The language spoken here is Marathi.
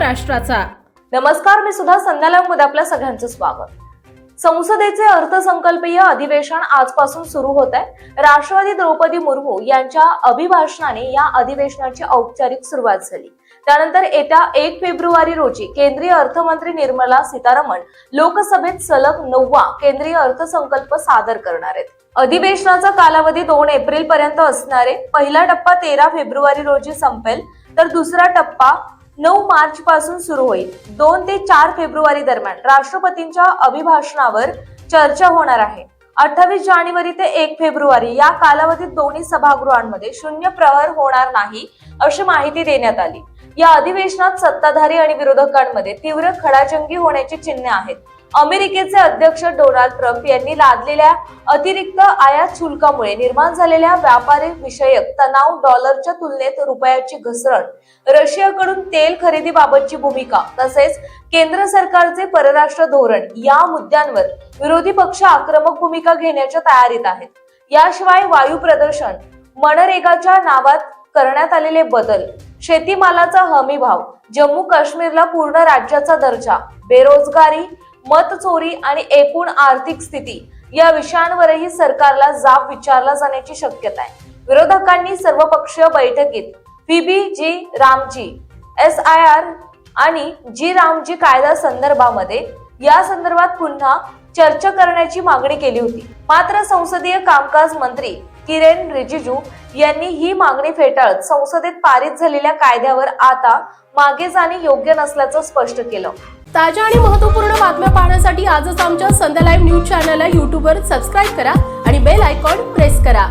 राष्ट्राचा. नमस्कार, मी सुद्धा संध्या लाईव्ह मध्ये आपल्या सगळ्यांचं स्वागत. संसदेचे अर्थसंकल्पीय अधिवेशन आजपासून सुरू होत आहे. राष्ट्रपती द्रौपदी मुर्मू यांच्या अभिभाषणाने या अधिवेशनाची औपचारिक सुरुवात झाली. त्यानंतर येत्या 1 फेब्रुवारी रोजी केंद्रीय अर्थमंत्री निर्मला सीतारामन लोकसभेत सलग 9वा केंद्रीय अर्थसंकल्प सादर करणार आहेत. अधिवेशनाचा कालावधी 2 एप्रिल पर्यंत असणार आहे. पहिला टप्पा 13 फेब्रुवारी रोजी संपेल, तर दुसरा टप्पा 9 मार्च पासून सुरू होईल. 2 ते 4 फेब्रुवारी दरम्यान राष्ट्रपतींच्या अभिभाषणावर चर्चा होणार आहे. 28 जानेवारी ते 1 फेब्रुवारी या कालावधीत दोन्ही सभागृहांमध्ये शून्य प्रहर होणार नाही, अशी माहिती देण्यात आली. या अधिवेशनात सत्ताधारी आणि विरोधकांमध्ये तीव्र खडाजंगी होण्याची चिन्हे आहेत. अमेरिकेचे अध्यक्ष डोनाल्ड ट्रम्प यांनी लादलेल्या अतिरिक्त आयात शुल्कामुळे निर्माण झालेल्या व्यापारी विषयक तणाव, डॉलरच्या तुलनेत रुपयाची घसरण, रशियाकडून तेल खरेदीबाबतची भूमिका तसेच केंद्र सरकारचे परराष्ट्र धोरण या मुद्द्यांवर विरोधी पक्ष आक्रमक भूमिका घेण्याच्या तयारीत आहेत. याशिवाय वायू प्रदूषण, मनरेगाच्या नावात करण्यात आलेले बदल, शेतीमालाचा हमी भाव, जम्मू काश्मीरला पूर्ण राज्याचा दर्जा, बेरोजगारी, मतचोरी आणि एकूण आर्थिक स्थिती या विषयांवरही सरकारला जाब विचारला जाण्याची शक्यता आहे. विरोधकांनी सर्वपक्षीय बैठकीत जी रामजी SIR आणि जी रामजी कायदा संदर्भामध्ये या संदर्भात पुन्हा चर्चा करण्याची मागणी केली होती. मात्र संसदीय कामकाज मंत्री किरेन रिजिजू यांनी ही मागणी फेटाळत संसदेत पारित झालेल्या कायद्यावर आता मागे जाणे योग्य नसल्याचं स्पष्ट केलं. ताज्या आणि महत्त्वपूर्ण बातम्या पाहण्यासाठी आजच आमच्या संध्या लाईव्ह न्यूज चॅनलला YouTubeवर सबस्क्राईब करा आणि बेल आयकॉन प्रेस करा.